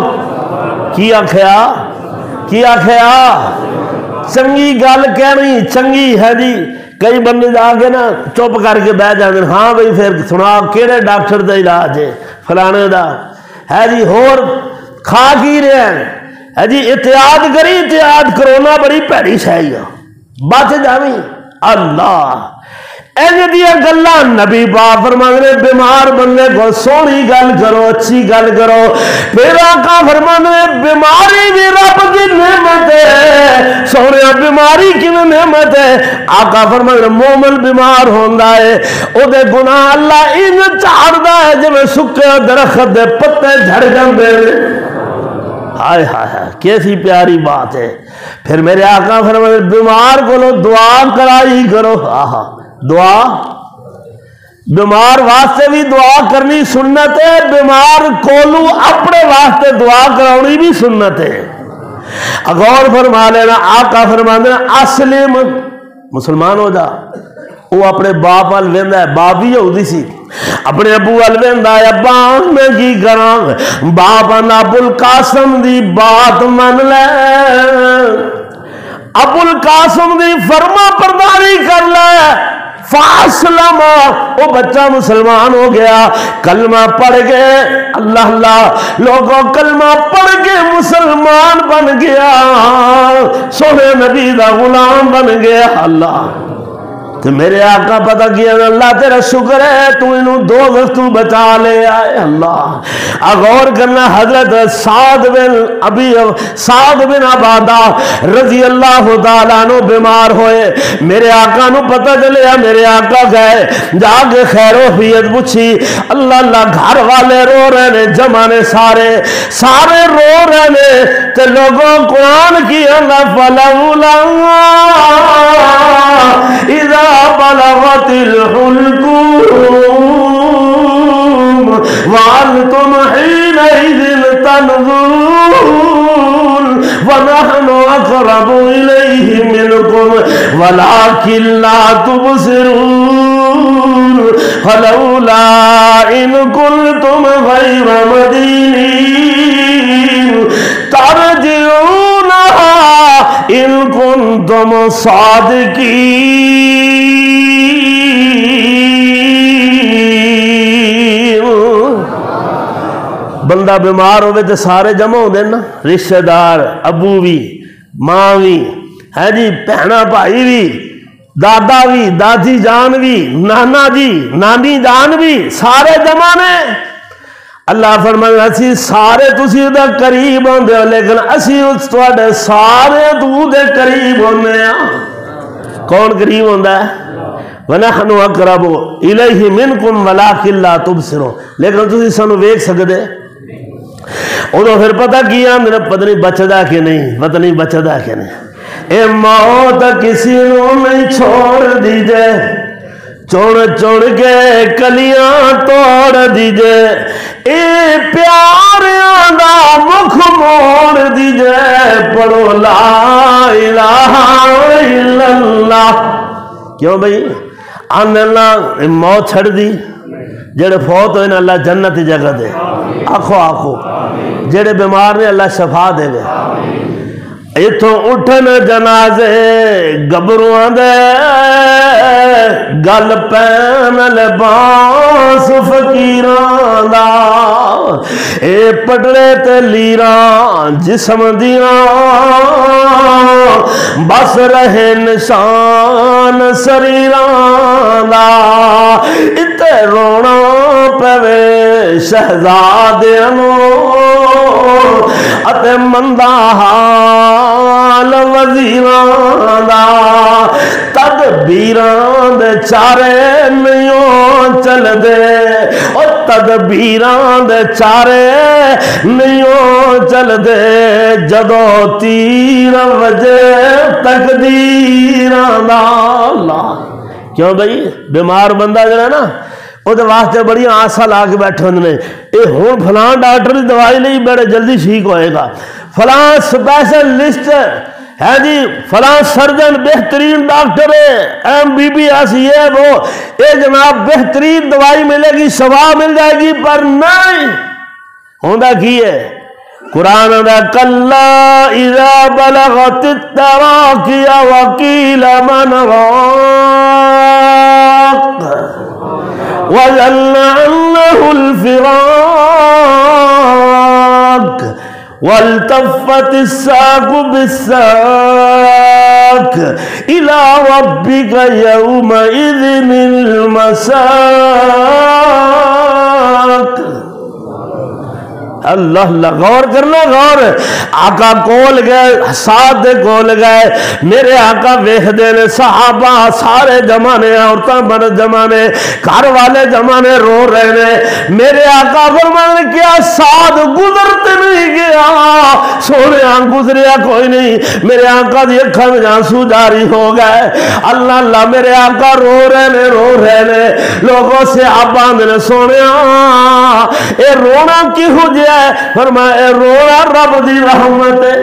کی آخیا چنگی گل کہنی چنگی ہے جی کئی بندے جا کے نا چپ کر کے بہ جاندے ہاں بھئی پھر سنا کیڑے ڈاکٹر دا علاج ہے فلانے دا ہے جی ہور کھا کی رہے ہے جی احتیاط کری احتیاط کرونا بڑی پیڑی شاہی ہے بچ جاویں اللہ ایجے دیا گلہ نبی پاک فرماندے نے بیمار بندے کو سونی گل کرو اچھی گل کرو پھر آقا فرماندے نے بیماری بھی رب کی نعمت ہے سونے بیماری کی نعمت ہے آقا فرماندے مومن بیمار ہوندا ہے او دے گناہ اللہ ان چاڑدا ہے جویں سکے درخت دے پتے جھڑ جاندے نے ہائے ہائے ہائے کیسی پیاری بات ہے پھر میرے آقا فرماندے بیمار کو لو دعا کرائی کرو آہا دعا بیمار واسطے بھی دعا کرنی سنت ہے بیمار کولو اپنے واسطے دعا کراؤنی بھی سنت ہے غور فرما لینا آقا فرما دینا اسلم مسلمان ہو جا وہ اپنے باپ وال ویندا ہے باپ بھی یہودی سی اپنے ابو وال ویندا ہے ابا میں کی کراں باپ ابو القاسم دی بات من لے ابو القاسم دی فرما برداری کر لے فاسلم وہ بچہ مسلمان ہو گیا کلمہ پڑھ گئے اللہ اللہ لوگوں کلمہ پڑھ کے مسلمان بن گیا سونے نبی دا غلام بن گیا اللہ تو میرے آقا پتہ کیا اللہ تیرا شکر ہے تو انہوں دو وقت بچا لے آئے اللہ غور کرنا حضرت سعد بن عبادہ رضی اللہ تعالیٰ عنہ بیمار ہوئے میرے آقا نو پتہ چلیا میرے آقا گئے جا کے خیر و عافیت پوچھی اللہ اللہ گھر والے رو رہے نے جمع نے سارے رو رہے نے تے لوگوں قرآن کی اللہ فلولا اذا بلغت الحلقوم وأنتم حينئذ تنظرون ونحن أقرب إليه منكم ولكن لا تبصرون فلولا إن كنتم غير مدينين ترجعونها إن كنتم صادقين بندہ بیمار ہوئے تو سارے جمع ہو دیں نا رشتہ دار ابو بھی ماں بھی ہے جی بہنا بھائی بھی دادا بھی دادی جان بھی نانا جی نانی جان بھی سارے جمع نے اللہ فرمائے اسی سارے تسی دے قریب ہوندے ہو لیکن اسی اس تواڈے سارے تو دے قریب ہوندے ہیں کون قریب ہوندا ہے وَنَحْنُ أَقْرَبُ إِلَيْهِ مِنْكُمْ وَلَكِنْ لَا تُبْصِرُونَ لیکن تسی سانو ویکھ سکدے انہوں پھر پتہ کیا میرا پتہ نہیں بچدا کہ نہیں اے موت کسی نو نہیں چھوڑ دیجے چڑ کے کلیاں توڑ دیجے اے پیاریاں دا مکھ موڑ دیجے پڑھو لا الہ الا اللہ کیوں بھئی اللہ موت چھڑ دی جڑے فوت ہوئے نا اللہ جنت جگہ دے آخو جڑے بیمار نے اللہ شفا دے ایتھوں اٹھن جنازے گبروان دے گل پین لباس فقیران دا اے پٹڑے تے لیران جسم دیاں بس رہے نشان سریران دا اتے رونا پوے شہزادیاں اتے مندہ حال وزیران دا تدبیران دے چارے نیوں چل دے تدبیراں دے چارے نہیں چل دے جدو تیر وجے تقدیراں دا اللہ۔ کیوں بھائی بیمار بندہ جڑا نا وہ واسطے بڑی آسا لا کے بیٹھے ہوندے نے، یہ ہوں فلاں ڈاکٹر کی دوائی نہیں بڑے جلدی ٹھیک ہوئے گا، فلاں سپیشلسٹ ہے جی، فلاں سرجن بہترین ڈاکٹر ہے، MBBS یہ وہ، یہ جناب بہترین دوائی ملے گی، شفا مل جائے گی، پر نہیں ہوندا کی ہے قرآن دا کلا اذا بلغت التراقی وقیل من راق وظن انه الفراق والتفت الساق بالساق الى ربك يومئذ المساق۔ اللہ اللہ، غور کرنا غور۔ آقا کول گئے، ساتھ دے کول گئے، میرے آقا ویکھ دے نے صحابہ سارے جمانے، عورتاں بڑے جمانے، گھر والے جمانے رو رہے نے، میرے آقا فرمانے کیا ساتھ گزرتے نہیں گیا، سونے گزریا کوئی نہیں، میرے آقا دی اکھاں میں آنسو جاری ہو گئے۔ اللہ اللہ، میرے آقا رو رہے نے، رو رہے نے، لوگوں سے آپ آندے نے سونے اے رونا کی ہو جائے؟ فرمایا اے رونا رب دی رحمت ہے،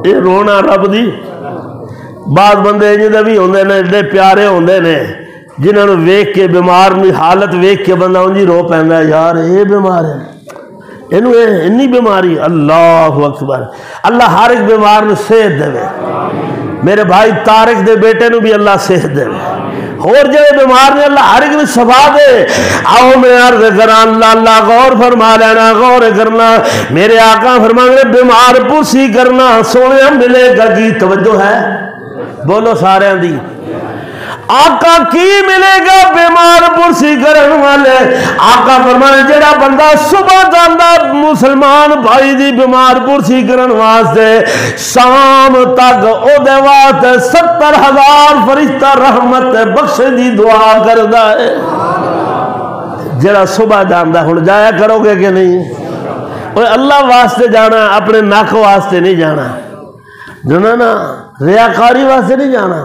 اے رونا رب دی۔ بعض بندے جدے بھی ہوندے نے ایڈے پیارے ہوندے نے جنہاں نوں ویکھ کے بیمار دی حالت ویکھ کے بندہ انجی رو پیندا ہے، یار اے بیمار ہے، اینوں انی بیماری۔ اللہ اکبر، اللہ ہر ایک بیمار نوں صحت دے، میرے بھائی طارق دے بیٹے نوں بھی اللہ صحت دے، اور جڑے بیمار نے اللہ ہر ایک نے شفا دے۔ آؤ میں عرض کراں، اللہ اللہ غور فرما لینا، غور کرنا، میرے آقا فرمانے بیمار پرسی کرنا، سونے ملے گا کی توجہ ہے، بولو سارے دی آقا کی ملے گا بیمار پرسی کرن والے؟ آقا فرمانے جڑا بندہ صبح جاندا مسلمان بھائی دی بیمار پرسی کرن واسطے، شام تک او دے واسطے 70,000 فرشتہ رحمت بخشن دی دعا کردا ہے۔ جڑا صبح جاندا، ہن جایا کرو گے کہ نہیں؟ اوے اللہ واسطے جانا، اپنے نک واسطے نہیں جانا، جانا نا ریاکاری واسطے نہیں جانا۔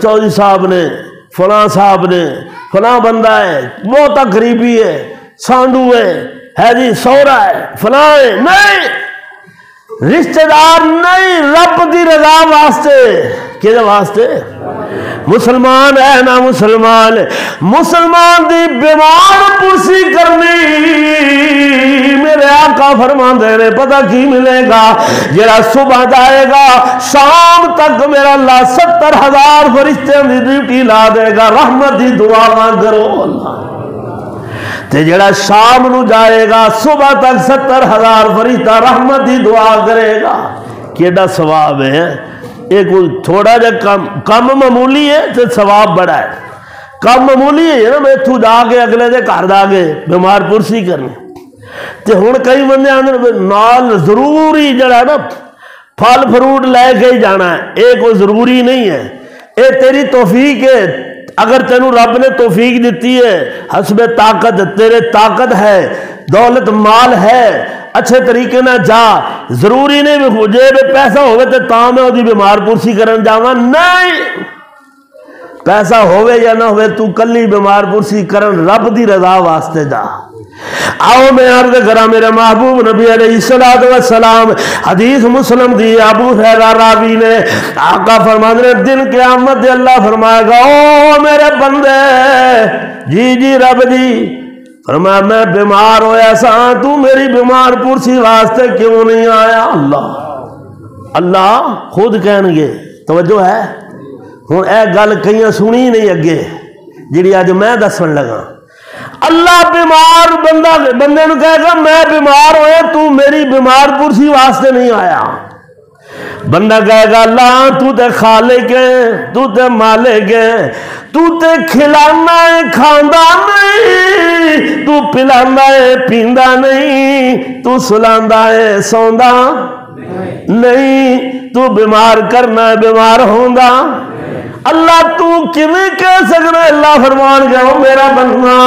چودھری صاحب نے، فلاں صاحب نے، فلاں بندہ ہے، بہت غریبی ہے، سانڈو ہے جی، سورا ہے، فلاں ہے، نہیں، رشتہ دار نہیں، رب دی رضا واسطے۔ کس واسطے؟ مسلمان ہے نا مسلمان، مسلمان دی بیمار پرسی کرنی، میرے آقا فرماندے نے پتہ کی ملے گا؟ جڑا صبح جائے گا شام تک میرا اللہ 70,000 فرشتوں دی ڈیوٹی لا دے گا، رحمت دی دعا کرو اللہ۔ تے جڑا شام نو جائے گا صبح تک 70,000 فرشتہ رحمت دی دعا کرے گا۔ کیڑا ثواب ہے؟ یہ کوئی تھوڑا جا کم معمولی ہے تو ثواب بڑا ہے، کم معمولی ہے نا میں اتھو جا کے اگلے دے گھر جا کے بیمار پرسی کرنی۔ تے ہن کئی بندے آندے نال ضروری جڑا نا پھل فروٹ لے کے ہی جانا ہے، یہ کوئی ضروری نہیں ہے، یہ تیری توفیق ہے۔ اگر تینوں رب نے توفیق دیتی ہے، حسب طاقت تیرے طاقت ہے، دولت مال ہے، اچھے طریقے نہ جا، ضروری نہیں جے بے پیسہ ہوئے تے تاں میں وہ دی بیمار پرسی کرن جاواں، نہیں، پیسہ ہوئے یا نہ ہوئے تو کلی بیمار پرسی کرن رب دی رضا واسطے جا۔ آؤ میں عرض کرا میرے محبوب نبی علیہ السلام، حدیث مسلم دی، ابو ہریرہ راوی نے، آقا فرماتے ہیں دن قیامت دے اللہ فرمائے گا او میرے بندے، جی جی رب جی، فرمایا میں بیمار ہویا سا، تو میری بیمار پرسی واسطے کیوں نہیں آیا؟ اللہ خود کہن گے، توجہ ہے؟ ہوں اے گل کئیاں سنی نہیں اگے جڑی اج میں دسن لگا۔ اللہ بیمار بندے نو کہے گا میں بیمار ہویا، تو میری بیمار پرسی واسطے نہیں آیا۔ بندہ کہے گا اللہ تو تے خالق ہے، تو تے مالک ہے، تو تے کھلانا ہے کھاندا نہیں، تو پلانا ہے پیندا نہیں، تو سلاندا ہے سوندا نہیں، تو بیمار کرنا ہے بیمار ہوندا۔ اللہ تو کیویں کہہ سکنا؟ اللہ فرمان گیا میرا بندہ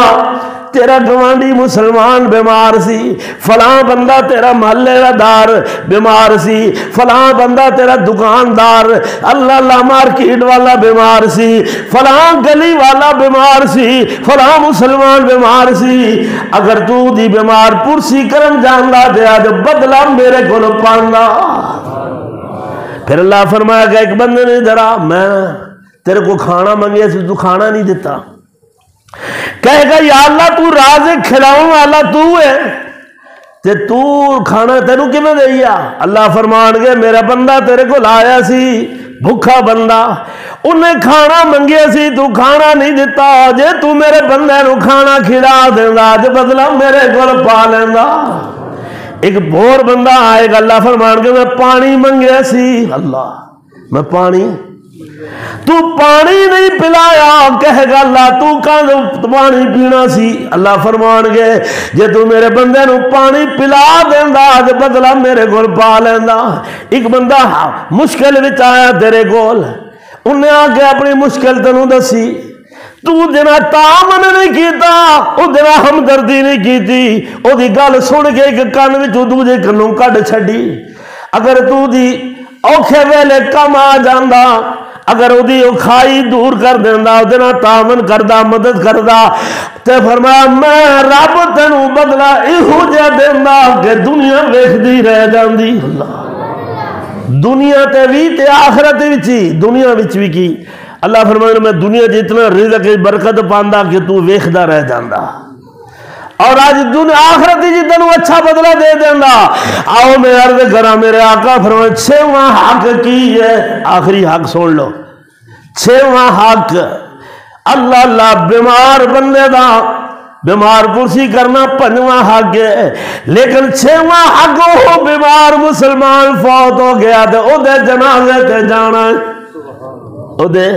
تیرا گوانڈی مسلمان بیمار سی، فلاں بندہ تیرا محلے کا دار بیمار سی، فلاں بندہ تیرا دکاندار اللہ مارکیٹ والا بیمار سی، فلاں گلی والا بیمار سی، فلاں مسلمان بیمار سی، اگر تو دی بیمار پرسی کرن جاندا دیا جو بدلہ میرے کو پانا۔ پھر اللہ فرمایا کہ ایک بندے نے ادھر آ، میں تیرے کو کھانا منگیا سی تو کھانا نہیں دیتا، کہے گا یا اللہ تو رازق کھلاؤں والا تو ہے تے تو کھانا تینوں کیوں دیا؟ اللہ فرمان گے میرا بندہ تیرے کو لایا سی بھوکا بندہ، انہیں کھانا منگیا سی تو کھانا نہیں دیتا، جے تو میرے بندے نو کھانا کھلا دینا جو بدلہ میرے کو پا لینا۔ ایک بور بندہ آئے گا، اللہ فرمان گے میں پانی منگیا سی، اللہ میں پانی، تو پانی نہیں پلایا، کہے گا اللہ تو کہاں پانی پینا سی، اللہ فرمان گے جے تو میرے بندے نو پانی پلا دینا جو بدلہ میرے گول پا لینا۔ ایک بندہ مشکل وچ آیا تیرے گول، انہیں آ کے اپنی مشکل تینوں دسی، تو دینا تامن نہیں کیتا، او دینا ہمدردی نہیں کیتی، او دی گل سن کے ایک کان وچوں دوجے کنوں کڈ چھڈی۔ اگر تو دی اوکھے ویلے کم آ جاندا، اگر او دی اوکھائی دور کر دیندا، او دینا تامن کردا مدد کردا، تے فرمایا میں رب تینوں بدلہ ایہو جہا دیندا کہ دنیا ویکھدی رہ جاندی۔ اللہ دنیا تے بھی تے آخرت وچ ہی، دنیا وچ بھی کی اللہ فرمایا میں دنیا جتنا رزق برکت پاندا کہ تو ویکھدا رہ جاندا، اور آج دنیا آخرت جی تینوں اچھا بدلہ دے دینا۔ آؤ میں عرض کرا میرے آقا فرمایا چھواں حق کی ہے، آخری حق سن لو، چھواں حق اللہ بیمار بندے دا بیمار پرسی کرنا پنجواں حق ہے، لیکن چھواں حق وہ بیمار مسلمان فوت ہو گیا تو او دے جنازے تے جانا ہے، او دے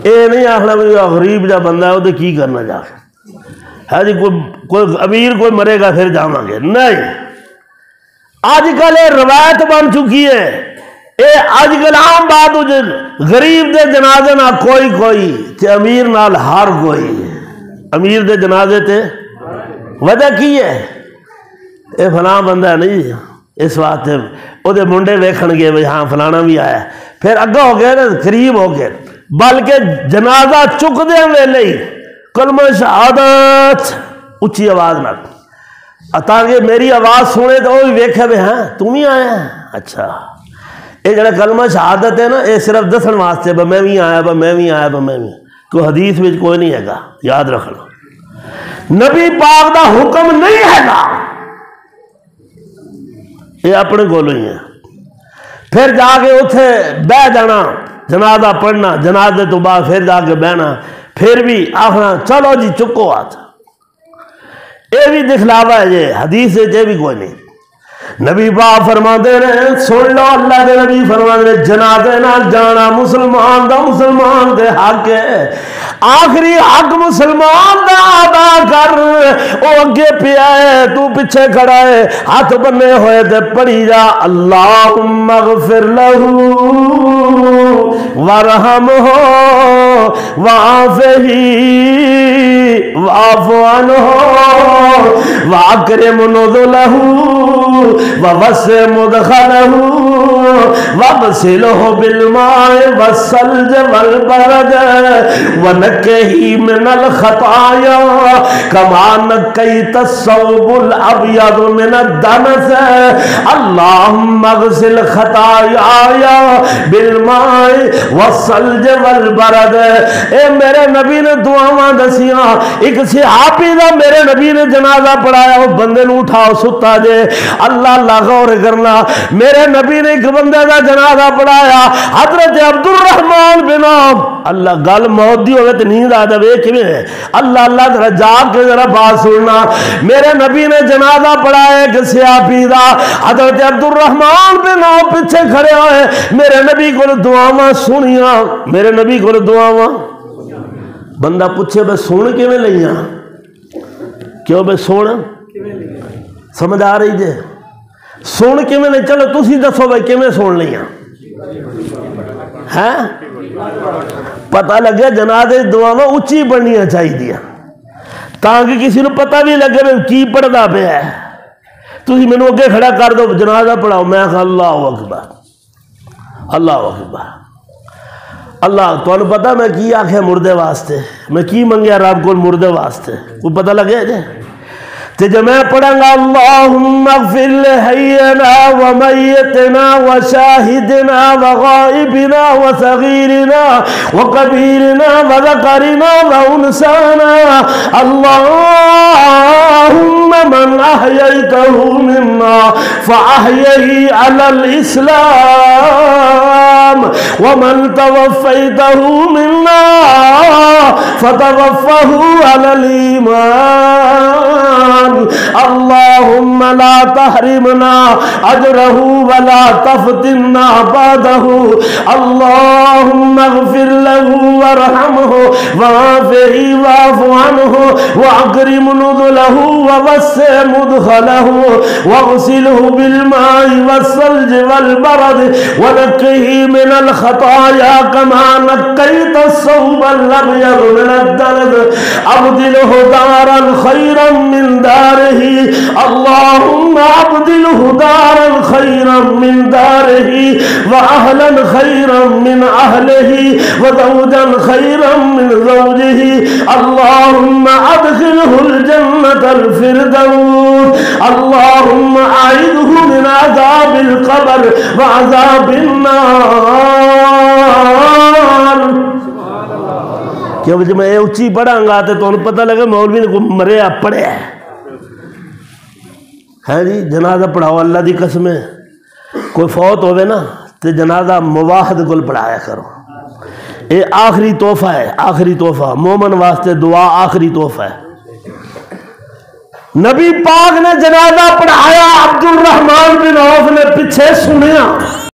اے نہیں آخنا بھی غریب جا بندہ ہے او دے کی کرنا جا ہے جی، کوئی امیر کوئی مرے گا پھر جاؤں گے، نہیں۔ آج کل یہ روایت بن چکی ہے، اے آج کل عام بات ہو غریب دے جنازے نہ کوئی تے امیر نال ہر کوئی، امیر دے جنازے تے وجہ کی ہے اے فلاں بندہ نہیں، اس واسطے او دے منڈے ویکھن گے بھئی ہاں فلانا بھی آیا، پھر اگا ہو گئے قریب ہو گئے، بلکہ جنازہ چک دے ویلے ہی کلمہ شہادت اچھی آواز نہ، تاکہ میری آواز سنے تو وہ بھی ویکھے بھی ہاں تم ہی آیا ہے، اچھا یہ جڑا کلمہ شہادت ہے نا یہ صرف دسن واسطے میں بھی آیا میں بھی آیا میں بھی، کوئی حدیث میں کوئی نہیں ہے گا، یاد رکھنا نبی پاک دا حکم نہیں ہے گا، یہ اپنے کو ہی ہے۔ پھر جا کے اتھے بہ جانا، جنازہ پڑھنا، جنازے تو بعد پھر جا کے بہنا، پھر بھی آخنا چلو جی چکو ہاتھ، یہ بھی دکھلاوا ہے، یہ حدیث ہے بھی کوئی نہیں۔ نبی پاک فرماتے ہیں سن لو اللہ کے نبی فرماتے ہیں جنازے نہ جانا مسلمان دا مسلمان دے حق ہے، آخری حق مسلمان دا ادا کر، او اگے پیا ہے تو پیچھے کھڑا ہے، ہاتھ بنے ہوئے تے پڑھی جا اللہم اغفر لہو وارحمہ وعافہ واعف عنہ واکرم نزلہ ووسع مدخلہ وابسلہ بالماء والثلج والبرد ونقہ من الخطایا کما نقیت الثوب الابیض من الدنس اللہم اغسل خطایا بالماء والثلج والبرد۔ اے میرے نبی نے دعاواں دسیاں، ایک صحابی دا میرے نبی نے جنازہ پڑھایا، وہ بندے نو اٹھاؤ ستا جے، اللہ غور کرنا، میرے نبی نے ایک بندے دا جنازہ پڑھایا، حضرت عبد الرحمن بن عوف، اللہ گل موت دی ہوئے تو نیند آ جائے کیویں ہے، اللہ ذرا جاگ کے ذرا بات سننا، میرے نبی نے جنازہ پڑھایا ایک صحابی دا، حضرت عبد الرحمن بن عوف پیچھے کھڑے ہوئے، میرے نبی کو دعاواں سنیاں، میرے نبی کو دعاواں، بندہ پوچھے بے سن کیویں لئیاں، کیوں بے سن سمجھ آ رہی جے، سن کیویں نہیں، چلو تسی دسو بھائی کیویں سن لئیاں ہے، پتہ لگیا جنازے دعاواں اچھی بننیاں چاہیے دیا، تاکہ کسی کو پتہ بھی لگے میں کی پڑھتا پیا ہے. تسی مینوں اگے کھڑا کر دو جنازہ پڑھاؤ میں کہا اللہ اکبر اللہ اکبر. اللہ تمہیں پتہ میں کی آکھیا مردے واسطے, میں کی منگیا رب کو مردے واسطے, کوئی پتہ لگے جے تے جب میں پڑھاں گا اللہم اغفر لحینا ومیتنا وشاہدنا وغائبنا وصغیرنا وکبیرنا وذکرنا وانسانا اللہم من احییتہ منا فاحیہی علی الاسلام ومن توفیتہ منا فتوفہ علی الایمان اللہم لا تحرمنا اجرہ ولا تفتنا بعدہ اللہم اغفر لہ ورحمہ وعافہ واعف عنہ واکرم نزلہ ووسع مدخلہ واغسلہ بالماء والثلج والبرد ونقہ من الخطایا کما نقیت الثوب الابیض من الدنس ابدلہ دارا خیرا من دارہ اللہم ابدلہ دارا خیرا من دارہ واہلا خیرا من اہلہ وزوجا خیرا من زوجہ اللہم ادخلہ الجنة الفردوس اللہم اعیدہ من عذاب القبر وعذاب النار. کیوں جب میں اچھی پڑھاں گا تو انہوں پتہ لگا مولوی نے کوئی مرے آپ پڑھے ہے جی. جنازہ پڑھاؤ اللہ دی قسم ہے, کوئی فوت ہوئے نا تو جنازہ مواحد کو پڑھایا کرو. یہ آخری تحفہ ہے, آخری تحفہ مومن واسطے دعا آخری تحفہ ہے. نبی پاک نے جنازہ پڑھایا, عبد الرحمن بن عوف نے پیچھے سنیا